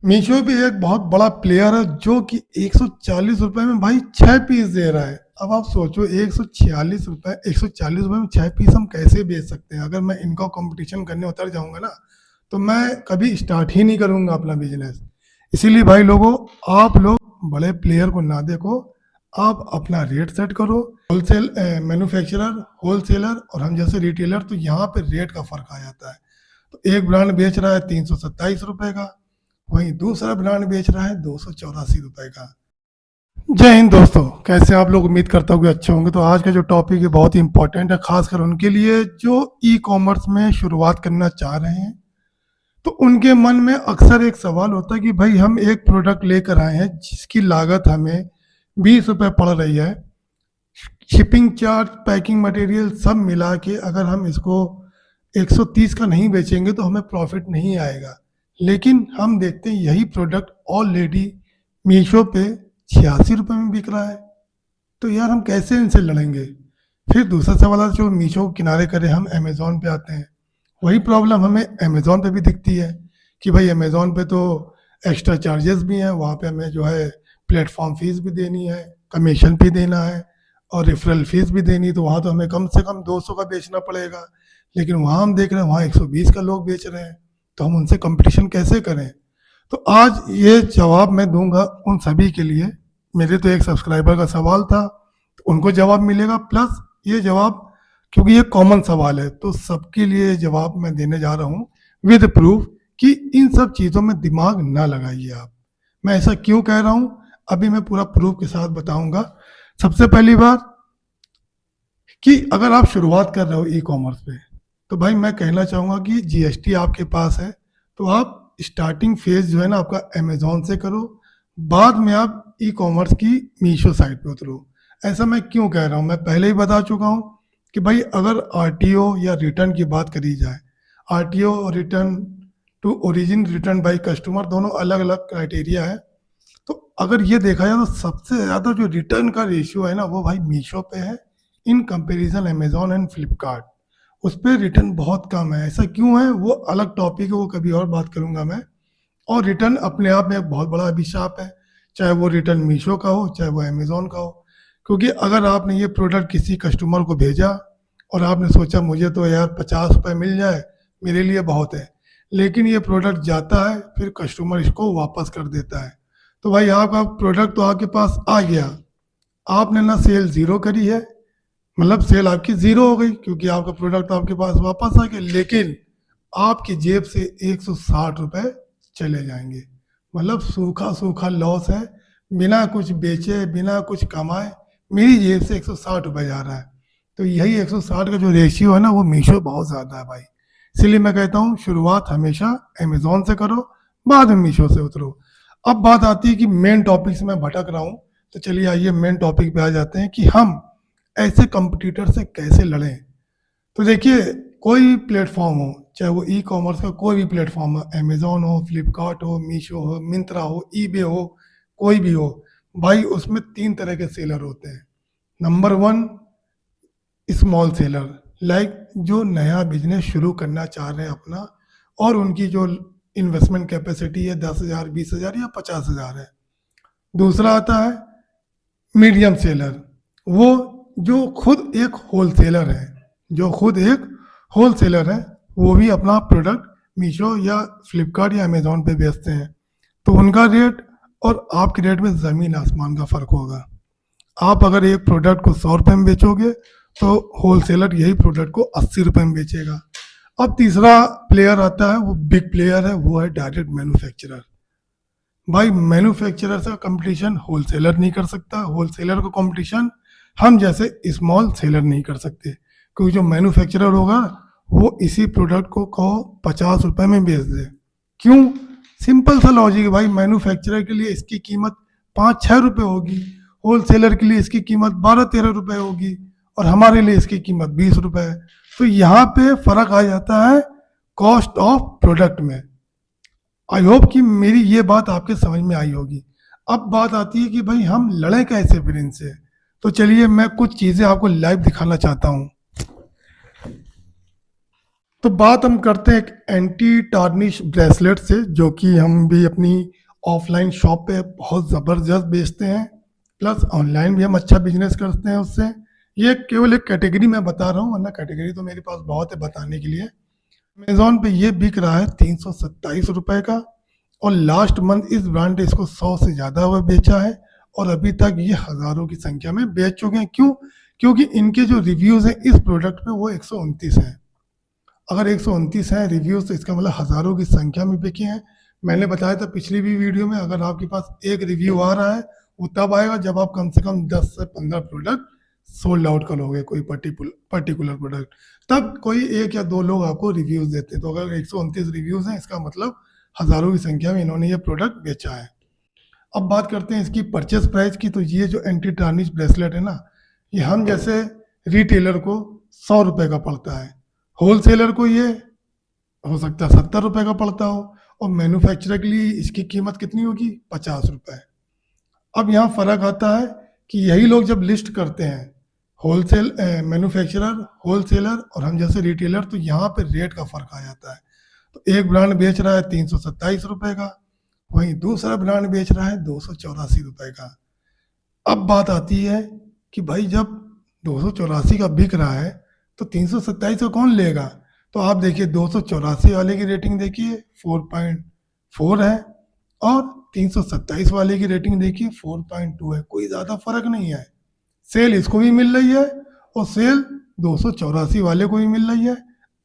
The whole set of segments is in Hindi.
मीशो भी एक बहुत बड़ा प्लेयर है जो कि 140 रुपए में भाई 6 पीस दे रहा है। अब आप सोचो 140 रुपए में 6 पीस हम कैसे बेच सकते हैं। अगर मैं इनका कंपटीशन करने उतर जाऊंगा ना तो मैं कभी स्टार्ट ही नहीं करूंगा अपना बिजनेस। इसीलिए भाई लोगों, आप लोग बड़े प्लेयर को ना देखो, आप अपना रेट सेट करो। होलसेल मैन्युफैक्चरर, होलसेलर और हम जैसे रिटेलर, तो यहाँ पे रेट का फर्क आ जाता है। तो एक ब्रांड बेच रहा है 327 रुपए का, वहीं दूसरा ब्रांड बेच रहा है 284 रुपए का। जय हिंद दोस्तों, कैसे आप लोग? उम्मीद करता हूँ कि अच्छे होंगे। तो आज का जो टॉपिक है बहुत ही इंपॉर्टेंट है, खासकर उनके लिए जो ई कॉमर्स में शुरुआत करना चाह रहे हैं। तो उनके मन में अक्सर एक सवाल होता है कि भाई हम एक प्रोडक्ट लेकर आए हैं जिसकी लागत हमें 20 रुपए पड़ रही है, शिपिंग चार्ज, पैकिंग मटेरियल सब मिला के अगर हम इसको 130 का नहीं बेचेंगे तो हमें प्रॉफिट नहीं आएगा। लेकिन हम देखते हैं यही प्रोडक्ट ऑलरेडी मीशो पे 86 रुपए में बिक रहा है। तो यार हम कैसे इनसे लड़ेंगे? फिर दूसरा सवाल आता है, जो मीशो को किनारे करे हम अमेजोन पे आते हैं। वही प्रॉब्लम हमें अमेजोन पे भी दिखती है कि भाई अमेजोन पे तो एक्स्ट्रा चार्जेस भी हैं, वहाँ पे हमें जो है प्लेटफॉर्म फीस भी देनी है, कमीशन भी देना है और रेफरल फीस भी देनी है। तो वहाँ तो हमें कम से कम 200 का बेचना पड़ेगा। लेकिन वहाँ हम देख रहे हैं वहाँ 120 का लोग बेच रहे हैं, तो हम उनसे कंपटीशन कैसे करें? तो आज ये जवाब मैं दूंगा उन सभी के लिए। मेरे तो एक सब्सक्राइबर का सवाल था, तो उनको जवाब मिलेगा, प्लस ये जवाब, क्योंकि ये कॉमन सवाल है तो सबके लिए जवाब मैं देने जा रहा हूँ विद प्रूफ कि इन सब चीज़ों में दिमाग ना लगाइए आप। मैं ऐसा क्यों कह रहा हूँ अभी मैं पूरा प्रूफ के साथ बताऊंगा। सबसे पहली बात कि अगर आप शुरुआत कर रहे हो ई कॉमर्स पे, तो भाई मैं कहना चाहूँगा कि जीएसटी आपके पास है, तो आप स्टार्टिंग फेज जो है ना आपका अमेजोन से करो, बाद में आप ई कॉमर्स की मीशो साइट पे उतरो। ऐसा मैं क्यों कह रहा हूँ, मैं पहले ही बता चुका हूँ कि भाई अगर आरटीओ या रिटर्न की बात करी जाए, आरटीओ और return to origin, return by customer, दोनों अलग अलग क्राइटेरिया है। तो अगर ये देखा जाए तो सबसे ज़्यादा जो रिटर्न का रेशियो है ना वो भाई मीशो पे है, in comparison Amazon and Flipkart. उस पर रिटर्न बहुत कम है। ऐसा क्यों है वो अलग टॉपिक है, वो कभी और बात करूंगा मैं। और रिटर्न अपने आप में एक बहुत बड़ा अभिशाप है, चाहे वो रिटर्न मीशो का हो चाहे वो अमेजोन का हो। क्योंकि अगर आपने ये प्रोडक्ट किसी कस्टमर को भेजा और आपने सोचा मुझे तो यार 50 रुपये मिल जाए मेरे लिए बहुत है, लेकिन ये प्रोडक्ट जाता है फिर कस्टमर इसको वापस कर देता है, तो भाई आपका प्रोडक्ट तो आपके पास आ गया, आपने ना सेल ज़ीरो करी है, मतलब सेल आपकी ज़ीरो हो गई क्योंकि आपका प्रोडक्ट आपके पास वापस आ गया, लेकिन आपकी जेब से 160 रुपये चले जाएंगे। मतलब सूखा सूखा लॉस है, बिना कुछ बेचे बिना कुछ कमाए मेरी जेब से 160 रुपये जा रहा है। तो यही 160 का जो रेशियो है ना वो मीशो बहुत ज़्यादा है भाई। इसलिए मैं कहता हूँ शुरुआत हमेशा अमेजोन से करो, बाद में मीशो से उतरो। अब बात आती है कि मेन टॉपिक से मैं भटक रहा हूँ, तो चलिए आइए मेन टॉपिक पे आ जाते हैं कि हम ऐसे कंपटीटर से कैसे लड़ें। तो देखिए, कोई भी प्लेटफॉर्म हो, चाहे वो ई कॉमर्स का कोई भी प्लेटफॉर्म हो, अमेजोन हो, फ्लिपकार्ट हो, मीशो हो, मिंत्रा हो, ईबे हो, कोई भी हो, भाई उसमें 3 तरह के सेलर होते हैं। नंबर 1, स्मॉल सेलर, लाइक जो नया बिजनेस शुरू करना चाह रहे हैं अपना, और उनकी जो इन्वेस्टमेंट कैपेसिटी है 10,000, 20,000 या 50,000 है। दूसरा आता है मीडियम सेलर, वो जो खुद एक होलसेलर है, जो खुद एक होलसेलर है, वो भी अपना प्रोडक्ट मीशो या फ्लिपकार्ट या अमेजोन पे बेचते हैं। तो उनका रेट और आपके रेट में ज़मीन आसमान का फ़र्क होगा। आप अगर एक प्रोडक्ट को 100 रुपये में बेचोगे तो होलसेलर यही प्रोडक्ट को 80 रुपये में बेचेगा। अब तीसरा प्लेयर आता है, वो बिग प्लेयर है, वो है डायरेक्ट मैन्युफैक्चरर। भाई मैन्युफैक्चरर से कंपटीशन होलसेलर नहीं कर सकता, होलसेलर का कंपटीशन हम जैसे स्मॉल सेलर नहीं कर सकते, क्योंकि जो मैन्युफैक्चरर होगा वो इसी प्रोडक्ट को कहो 50 रुपये में बेच दे। क्यों? सिंपल सा लॉजिक है भाई, मैन्युफैक्चरर के लिए इसकी कीमत 5-6 रुपये होगी, होलसेलर के लिए इसकी कीमत 12-13 रुपये होगी, और हमारे लिए इसकी कीमत 20 रुपये है। तो यहाँ पे फर्क आ जाता है कॉस्ट ऑफ प्रोडक्ट में। आई होप कि मेरी ये बात आपके समझ में आई होगी। अब बात आती है कि भाई हम लड़े कैसे फिर इनसे। तो चलिए मैं कुछ चीज़ें आपको लाइव दिखाना चाहता हूँ। तो बात हम करते हैं एक एंटी टार्निश ब्रेसलेट से, जो कि हम भी अपनी ऑफलाइन शॉप पे बहुत ज़बरदस्त बेचते हैं, प्लस ऑनलाइन भी हम अच्छा बिजनेस करते हैं उससे। ये केवल एक कैटेगरी मैं बता रहा हूँ, वरना कैटेगरी तो मेरे पास बहुत है बताने के लिए। अमेजोन पे ये बिक रहा है 327 रुपये का, और लास्ट मंथ इस ब्रांड ने इसको 100 से ज़्यादा हुआ बेचा है, और अभी तक ये हज़ारों की संख्या में बेच चुके हैं। क्यों? क्योंकि इनके जो रिव्यूज़ हैं इस प्रोडक्ट पे वो 129 हैं। अगर 129 हैं रिव्यूज़, तो इसका मतलब हज़ारों की संख्या में बिके हैं। मैंने बताया था पिछली भी वीडियो में, अगर आपके पास एक रिव्यू आ रहा है वो तब आएगा जब आप कम से कम 10 से 15 प्रोडक्ट सोल्ड आउट करोगे, कोई पर्टिकुलर प्रोडक्ट, तब कोई एक या दो लोग आपको रिव्यूज़ देते हैं। तो अगर 129 रिव्यूज़ हैं, इसका मतलब हज़ारों की संख्या में इन्होंने ये प्रोडक्ट बेचा है। अब बात करते हैं इसकी परचेस प्राइस की। तो ये जो एंटी टार्निश ब्रेसलेट है ना, ये हम जैसे रिटेलर को 100 रुपये का पड़ता है, होलसेलर को ये हो सकता है 70 रुपये का पड़ता हो, और मैन्युफैक्चरर के लिए इसकी कीमत कितनी होगी? 50 रुपये। अब यहाँ फ़र्क आता है कि यही लोग जब लिस्ट करते हैं, होलसेल मैन्युफैक्चरर, होलसेलर और हम जैसे रिटेलर, तो यहाँ पे रेट का फ़र्क आ जाता है। तो एक ब्रांड बेच रहा है 327 रुपये का, वहीं दूसरा ब्रांड बेच रहा है 284 रुपये का। अब बात आती है कि भाई जब 284 का बिक रहा है तो 327 का कौन लेगा? तो आप देखिए 284 वाले की रेटिंग देखिए 4.4 है, और 327 वाले की रेटिंग देखिए 4.2 है। कोई ज़्यादा फर्क नहीं है। सेल इसको भी मिल रही है और सेल 284 वाले को भी मिल रही है।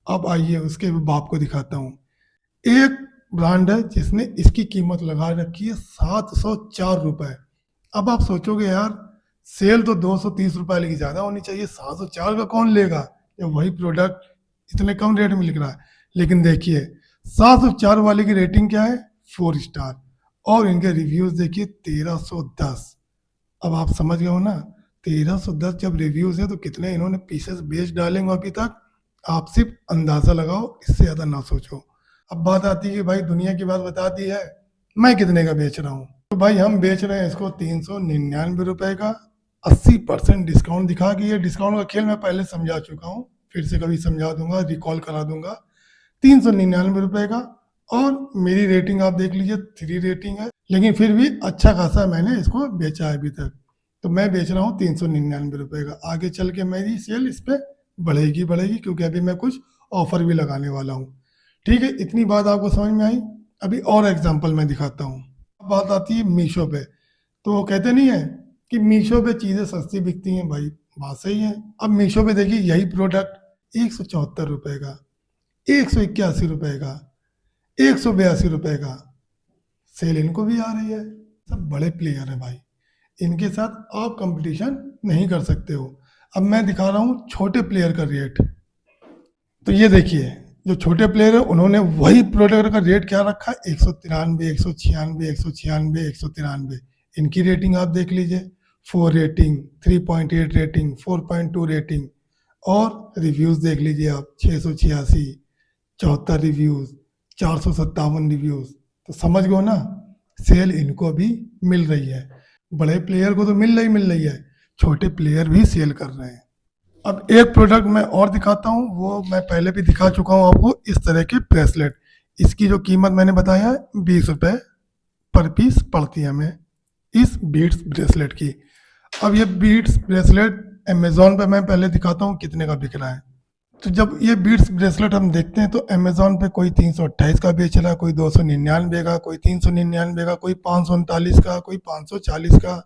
अब आइए उसके बाप को दिखाता हूँ। एक ब्रांड है जिसने इसकी कीमत लगा रखी है 704 रुपये। अब आप सोचोगे यार, सेल तो 230 रुपये वाले की ज़्यादा होनी चाहिए, 704 का कौन लेगा जब वही प्रोडक्ट इतने कम रेट में लिख रहा है। लेकिन देखिए 704 वाले की रेटिंग क्या है? 4 स्टार, और इनके रिव्यूज़ देखिए 1310। अब आप समझ गए हो ना, 1310 जब रिव्यूज़ है तो कितने इन्होंने पीसेस बेच डालेंगे अभी तक, आप सिर्फ अंदाज़ा लगाओ, इससे ज़्यादा ना सोचो। अब बात आती है कि भाई दुनिया की बात बता दी है, मैं कितने का बेच रहा हूँ। तो भाई हम बेच रहे हैं इसको 399 रुपये का, 80% डिस्काउंट दिखा के। ये डिस्काउंट का खेल मैं पहले समझा चुका हूँ, फिर से कभी समझा दूंगा, रिकॉल करा दूंगा। 399 रुपये का, और मेरी रेटिंग आप देख लीजिए 3 रेटिंग है, लेकिन फिर भी अच्छा खासा मैंने इसको बेचा है अभी तक। तो मैं बेच रहा हूँ 399 रुपये का। आगे चल के मेरी सेल इस पर बढ़ेगी, क्योंकि अभी मैं कुछ ऑफर भी लगाने वाला हूँ। ठीक है, इतनी बात आपको समझ में आई। अभी और एग्जाम्पल मैं दिखाता हूँ। अब बात आती है मीशो पे। तो वो कहते नहीं है कि मीशो पे चीज़ें सस्ती बिकती हैं, भाई बात सही है। अब मीशो पे देखिए यही प्रोडक्ट 174 रुपये का, 181 रुपये का, 182 रुपये का, सेल इनको भी आ रही है। सब बड़े प्लेयर हैं भाई, इनके साथ आप कंपटीशन नहीं कर सकते हो। अब मैं दिखा रहा हूँ छोटे प्लेयर का रेट। तो ये देखिए, जो छोटे प्लेयर है उन्होंने वही प्रोडक्ट का रेट क्या रखा है? 193, 196, 196, 193। इनकी रेटिंग आप देख लीजिए, 4 रेटिंग, 3.8 रेटिंग, 4.2 रेटिंग, और रिव्यूज़ देख लीजिए आप 686, 74 रिव्यूज़, 457 रिव्यूज़। तो समझ गो ना, सेल इनको भी मिल रही है। बड़े प्लेयर को तो मिल रही है, छोटे प्लेयर भी सेल कर रहे हैं। अब एक प्रोडक्ट मैं और दिखाता हूँ, वो मैं पहले भी दिखा चुका हूँ आपको, इस तरह के ब्रेसलेट। इसकी जो कीमत मैंने बताया है 20 रुपये पर पीस पड़ती है हमें इस बीट्स ब्रेसलेट की। अब ये बीट्स ब्रेसलेट अमेजोन पे मैं पहले दिखाता हूँ कितने का बिक रहा है। तो जब ये बीट्स ब्रेसलेट हम देखते हैं तो अमेजोन पे कोई 328 का बेच रहा है, कोई 299 का, कोई 399 का, कोई 539 का, कोई 540 का,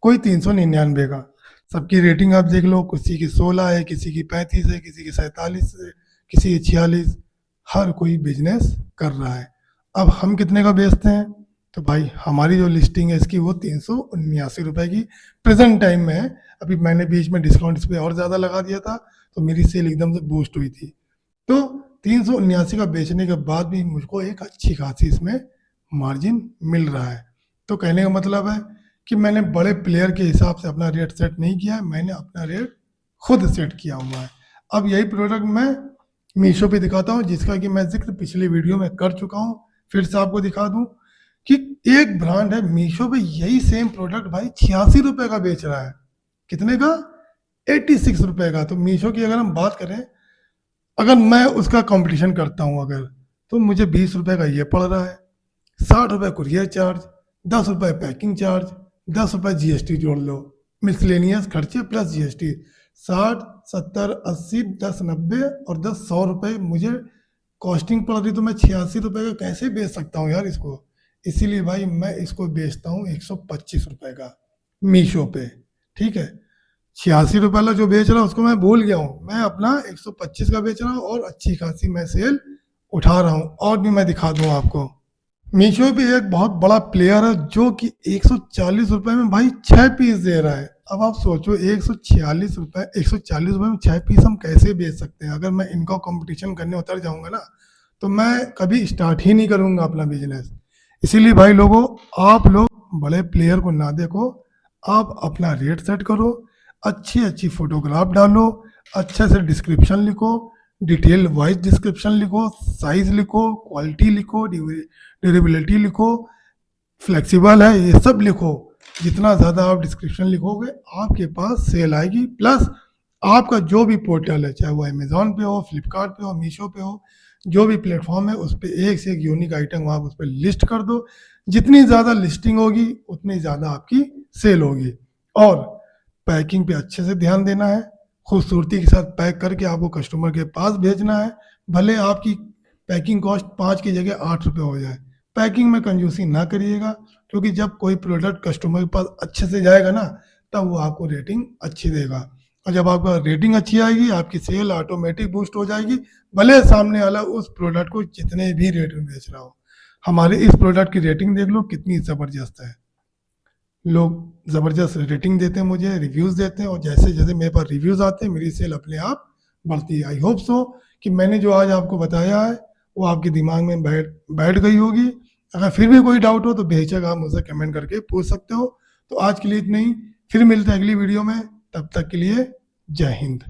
कोई 399 का। सबकी रेटिंग आप देख लो, किसी की 16 है, किसी की 35 है, किसी की 47 है, किसी की 46। हर कोई बिजनेस कर रहा है। अब हम कितने का बेचते हैं? तो भाई हमारी जो लिस्टिंग है इसकी वो 379 रुपये की प्रेजेंट टाइम में है। अभी मैंने बीच में डिस्काउंट इस पर और ज़्यादा लगा दिया था, तो मेरी सेल एकदम से बूस्ट हुई थी। तो 379 का बेचने के बाद भी मुझको एक अच्छी खासी इसमें मार्जिन मिल रहा है। तो कहने का मतलब है कि मैंने बड़े प्लेयर के हिसाब से अपना रेट सेट नहीं किया है, मैंने अपना रेट खुद सेट किया हुआ है। अब यही प्रोडक्ट मैं मीशो पे दिखाता हूँ, जिसका कि मैं जिक्र पिछली वीडियो में कर चुका हूँ। फिर से आपको दिखा दूँ कि एक ब्रांड है मीशो पे यही सेम प्रोडक्ट भाई 86 रुपये का बेच रहा है। कितने का? 86 रुपये का। तो मीशो की अगर हम बात करें, अगर मैं उसका कंपटीशन करता हूँ अगर, तो मुझे 20 रुपए का ये पड़ रहा है, 60 रुपए कुरियर चार्ज, 10 रुपए पैकिंग चार्ज, 10 रुपए जीएसटी जोड़ लो, मिसलेनियस खर्चे प्लस जीएसटी, 60, 70, 80, 10, 90 और 10, 100 रुपए मुझे कॉस्टिंग पड़ रही, तो मैं 86 रुपए का कैसे बेच सकता हूँ यार इसको। इसीलिए भाई मैं इसको बेचता हूँ 125 रुपए का मीशो पे। ठीक है, 86 रुपए वाला जो बेच रहा हूँ उसको मैं भूल गया हूँ, मैं अपना 125 का बेच रहा हूँ और अच्छी खासी मैं सेल उठा रहा हूँ। और भी मैं दिखा दूँ आपको, मीशो पे एक बहुत बड़ा प्लेयर है जो कि 140 रुपए में भाई 6 पीस दे रहा है। अब आप सोचो 140 रुपए में 6 पीस हम कैसे बेच सकते हैं। अगर मैं इनका कंपटीशन करने उतर जाऊंगा ना, तो मैं कभी स्टार्ट ही नहीं करूंगा अपना बिजनेस। इसीलिए भाई लोगों, आप लोग बड़े प्लेयर को ना देखो, आप अपना रेट सेट करो, अच्छी अच्छी फोटोग्राफ डालो, अच्छे से डिस्क्रिप्शन लिखो, डिटेल वाइज डिस्क्रिप्शन लिखो, साइज लिखो, क्वालिटी लिखो, ड्यूरेबिलिटी लिखो, फ्लेक्सिबल है, ये सब लिखो। जितना ज़्यादा आप डिस्क्रिप्शन लिखोगे आपके पास सेल आएगी। प्लस आपका जो भी पोर्टल है, चाहे वो अमेजोन पे हो, फ्लिपकार्ट पे हो, मीशो पे हो, जो भी प्लेटफॉर्म है उस पर एक से एक यूनिक आइटम आप उस पर लिस्ट कर दो। जितनी ज़्यादा लिस्टिंग होगी उतनी ज़्यादा आपकी सेल होगी। और पैकिंग पे अच्छे से ध्यान देना है, खूबसूरती के साथ पैक करके आपको कस्टमर के पास भेजना है। भले आपकी पैकिंग कॉस्ट 5 की जगह 8 रुपये हो जाए, पैकिंग में कंजूसी ना करिएगा, क्योंकि जब कोई प्रोडक्ट कस्टमर के पास अच्छे से जाएगा ना, तब वो आपको रेटिंग अच्छी देगा। और जब आपका रेटिंग अच्छी आएगी, आपकी सेल ऑटोमेटिक बूस्ट हो जाएगी, भले सामने वाला उस प्रोडक्ट को जितने भी रेट में बेच रहा हो। हमारे इस प्रोडक्ट की रेटिंग देख लो कितनी ज़बरदस्त है, लोग ज़बरदस्त रेटिंग देते हैं, मुझे रिव्यूज़ देते हैं, और जैसे जैसे मेरे पास रिव्यूज़ आते हैं मेरी सेल अपने आप बढ़ती है। आई होप सो कि मैंने जो आज आपको बताया है वो आपके दिमाग में बैठ गई होगी। अगर फिर भी कोई डाउट हो तो बेशक आप मुझसे कमेंट करके पूछ सकते हो। तो आज के लिए इतना ही, फिर मिलते हैं अगली वीडियो में, तब तक के लिए जय हिंद।